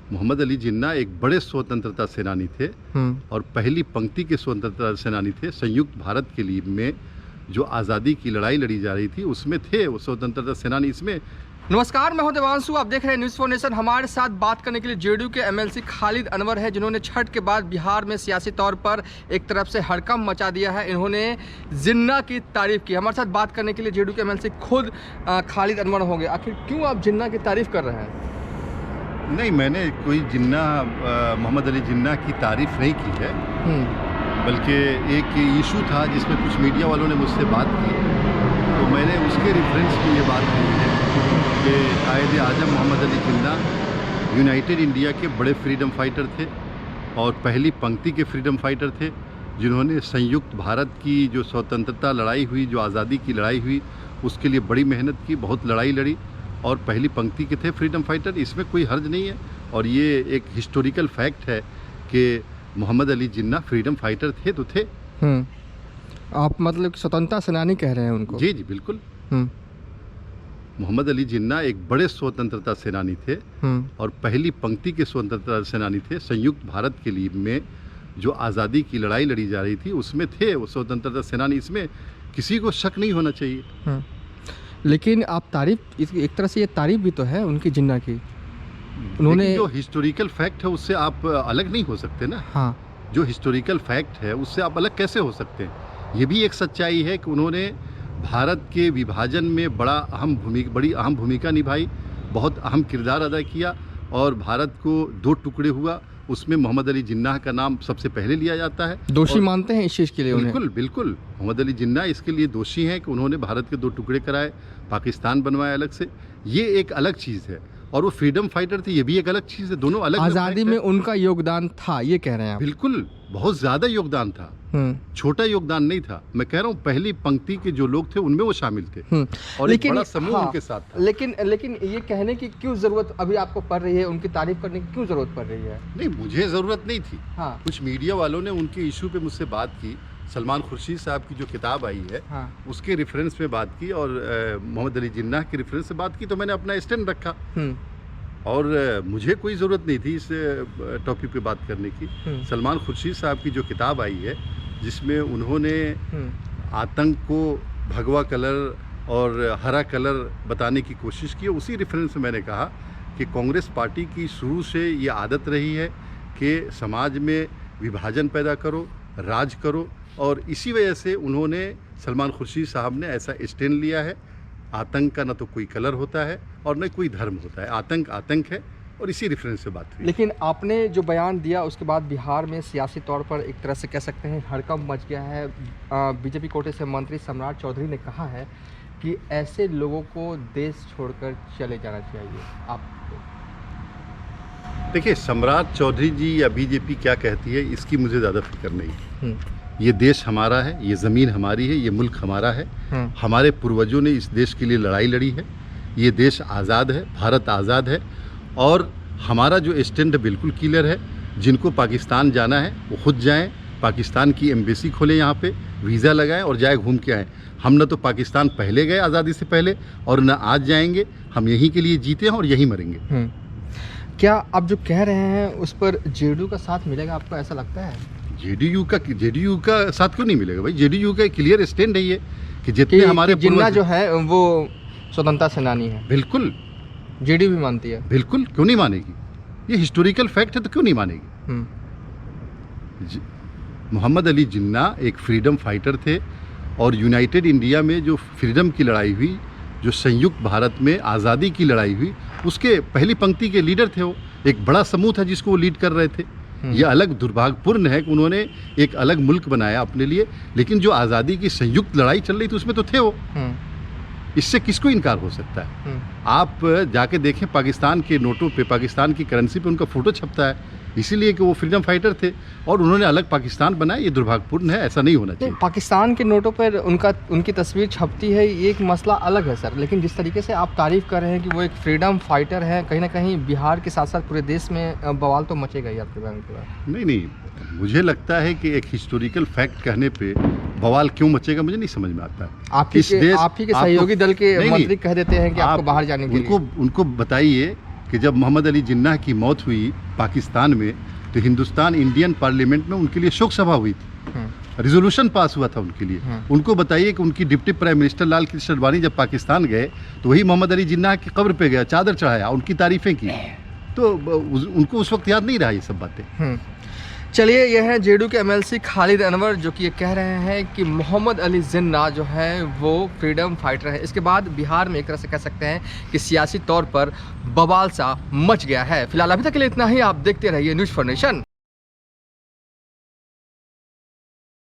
मोहम्मद अली जिन्ना एक बड़े स्वतंत्रता सेनानी थे और पहली पंक्ति के स्वतंत्रता सेनानी थे। संयुक्त भारत के लिए में जो आज़ादी की लड़ाई लड़ी जा रही थी उसमें थे वो स्वतंत्रता सेनानी। इसमें नमस्कार, मैं हूं देवांशु, आप देख रहे हैं न्यूज़ फॉर नेशन। हमारे साथ बात करने के लिए जेडीयू के एमएलसी खालिद अनवर है, जिन्होंने छठ के बाद बिहार में सियासी तौर पर एक तरफ से हड़कंप मचा दिया है। इन्होंने जिन्ना की तारीफ की। हमारे साथ बात करने के लिए जेडीयू के एमएलसी खुद खालिद अनवर होंगे। आखिर क्यों आप जिन्ना की तारीफ कर रहे हैं? नहीं, मैंने कोई जिन्ना मोहम्मद अली जिन्ना की तारीफ नहीं की है, बल्कि एक इशू था जिसमें कुछ मीडिया वालों ने मुझसे बात की, तो मैंने उसके रेफरेंस में ये बात कही है कि कायदे आज़म मोहम्मद अली जिन्ना यूनाइटेड इंडिया के बड़े फ्रीडम फाइटर थे और पहली पंक्ति के फ्रीडम फाइटर थे, जिन्होंने संयुक्त भारत की जो स्वतंत्रता लड़ाई हुई, जो आज़ादी की लड़ाई हुई, उसके लिए बड़ी मेहनत की, बहुत लड़ाई लड़ी और पहली पंक्ति के थे फ्रीडम फाइटर। इसमें कोई हर्ज नहीं है और ये एक हिस्टोरिकल फैक्ट है कि मोहम्मद अली जिन्ना फ्रीडम फाइटर थे तो थे। आप मतलब स्वतंत्रता सेनानी कह रहे हैं उनको? जी जी बिल्कुल। मोहम्मद अली जिन्ना एक बड़े स्वतंत्रता सेनानी थे और पहली पंक्ति के स्वतंत्रता सेनानी थे। संयुक्त भारत के लिए में जो आज़ादी की लड़ाई लड़ी जा रही थी उसमें थे वो स्वतंत्रता सेनानी। इसमें किसी को शक नहीं होना चाहिए। लेकिन आप तारीफ, एक तरह से ये तारीफ भी तो है उनकी जिन्ना की। उन्होंने जो हिस्टोरिकल फैक्ट है उससे आप अलग नहीं हो सकते ना। हाँ, जो हिस्टोरिकल फैक्ट है उससे आप अलग कैसे हो सकते हैं? ये भी एक सच्चाई है कि उन्होंने भारत के विभाजन में बड़ी अहम भूमिका निभाई, बहुत अहम किरदार अदा किया और भारत को दो टुकड़े हुआ, उसमें मोहम्मद अली जिन्ना का नाम सबसे पहले लिया जाता है। दोषी मानते हैं इस चीज़ के लिए उन्हें? बिल्कुल बिल्कुल, मोहम्मद अली जिन्ना इसके लिए दोषी हैं कि उन्होंने भारत के दो टुकड़े कराए, पाकिस्तान बनवाया अलग से। ये एक अलग चीज़ है और वो फ्रीडम फाइटर थे, ये भी एक अलग चीज़ है। दोनों अलग। आज़ादी में उनका योगदान था, ये कह रहे हैं आप? बिल्कुल, बहुत ज़्यादा योगदान था, छोटा योगदान नहीं था। मैं कह रहा हूँ पहली पंक्ति के जो लोग थे उनमें वो शामिल थे और एक बड़ा समूह उनके साथ था। लेकिन ये कहने की क्यों ज़रूरत अभी आपको पड़ रही है, उनकी तारीफ करने की क्यों ज़रूरत पड़ रही है? नहीं, मुझे ज़रूरत नहीं थी। हाँ। कुछ मीडिया वालों ने उनके इशू पे मुझसे बात की। सलमान खुर्शीद साहब की जो किताब आई है, हाँ, उसके रेफरेंस में बात की और मोहम्मद अली जिन्ना के रेफरेंस से बात की, तो मैंने अपना स्टैंड रखा और मुझे कोई ज़रूरत नहीं थी इस टॉपिक पे बात करने की। सलमान खुर्शीद साहब की जो किताब आई है जिसमें उन्होंने आतंक को भगवा कलर और हरा कलर बताने की कोशिश की, उसी रेफरेंस में मैंने कहा कि कांग्रेस पार्टी की शुरू से ये आदत रही है कि समाज में विभाजन पैदा करो, राज करो, और इसी वजह से उन्होंने, सलमान खुर्शीद साहब ने ऐसा स्टैंड लिया है। आतंक का न तो कोई कलर होता है और न कोई धर्म होता है, आतंक आतंक है, और इसी रेफरेंस से बात हुई। लेकिन आपने जो बयान दिया उसके बाद बिहार में सियासी तौर पर एक तरह से कह सकते हैं हड़कंप मच गया है। बीजेपी कोटे से मंत्री सम्राट चौधरी ने कहा है कि ऐसे लोगों को देश छोड़कर चले जाना चाहिए। आप देखिए, सम्राट चौधरी जी या बीजेपी क्या कहती है इसकी मुझे ज़्यादा फिक्र नहीं। ये देश हमारा है, ये ज़मीन हमारी है, ये मुल्क हमारा है। हमारे पूर्वजों ने इस देश के लिए लड़ाई लड़ी है। ये देश आज़ाद है, भारत आज़ाद है और हमारा जो स्टैंड बिल्कुल क्लियर है। जिनको पाकिस्तान जाना है वो खुद जाएं, पाकिस्तान की एम्बेसी खोलें, यहाँ पे वीज़ा लगाएं और जाए घूम के आएँ। हम न तो पाकिस्तान पहले गए आज़ादी से पहले और न आज जाएंगे। हम यहीं के लिए जीते हैं और यहीं मरेंगे। क्या आप जो कह रहे हैं उस पर जेडीयू का साथ मिलेगा, आपको ऐसा लगता है? जेडीयू का साथ क्यों नहीं मिलेगा भाई? जेडीयू का क्लियर स्टैंड है ये कि जितने हमारे जिन्ना जो है वो स्वतंत्रता सेनानी है। बिल्कुल, जेडीयू भी मानती है। बिल्कुल, क्यों नहीं मानेगी? ये हिस्टोरिकल फैक्ट है तो क्यों नहीं मानेगी? मोहम्मद अली जिन्ना एक फ्रीडम फाइटर थे और यूनाइटेड इंडिया में जो फ्रीडम की लड़ाई हुई, जो संयुक्त भारत में आज़ादी की लड़ाई हुई, उसके पहली पंक्ति के लीडर थे। वो एक बड़ा समूह था जिसको वो लीड कर रहे थे। ये अलग दुर्भाग्यपूर्ण है कि उन्होंने एक अलग मुल्क बनाया अपने लिए, लेकिन जो आज़ादी की संयुक्त लड़ाई चल रही थी उसमें तो थे वो। इससे किसको इनकार हो सकता है? आप जाके देखें, पाकिस्तान के नोटों पे, पाकिस्तान की करेंसी पे उनका फ़ोटो छपता है, इसीलिए कि वो फ्रीडम फाइटर थे और उन्होंने अलग पाकिस्तान बनाया। ये दुर्भाग्यपूर्ण है, ऐसा नहीं होना चाहिए। पाकिस्तान के नोटों पर उनकी तस्वीर छपती है, ये एक मसला अलग है सर, लेकिन जिस तरीके से आप तारीफ़ कर रहे हैं कि वो एक फ्रीडम फाइटर है, कहीं ना कहीं बिहार के साथ साथ पूरे देश में बवाल तो मचेगा ही आपके बयान के बाद। नहीं, मुझे लगता है कि एक हिस्टोरिकल फैक्ट कहने पे बवाल क्यों मचेगा मुझे नहीं समझ में आता है। आप ही के सहयोगी दल के मंत्री कह देते हैं कि आपको बाहर जाने के लिए। उनको बताइए कि जब मोहम्मद अली जिन्नाह की मौत हुई पाकिस्तान में, तो हिंदुस्तान इंडियन पार्लियामेंट में उनके लिए शोक सभा हुई थी, रिजोल्यूशन पास हुआ था उनके लिए। उनको बताइए कि उनकी deputy prime minister Lal Krishna Advani जब पाकिस्तान गए तो वही मोहम्मद अली जिन्नाह की कब्र पे गया, चादर चढ़ाया, उनकी तारीफें की, तो उनको उस वक्त याद नहीं रहा ये सब बातें। चलिए, ये हैं जेडीयू के एमएलसी खालिद अनवर, जो कि ये कह रहे हैं कि मोहम्मद अली जिन्नाह जो है वो फ्रीडम फाइटर है। इसके बाद बिहार में एक तरह से कह सकते हैं कि सियासी तौर पर बवाल सा मच गया है। फिलहाल अभी तक के लिए इतना ही। आप देखते रहिए न्यूज़ फॉर नेशन।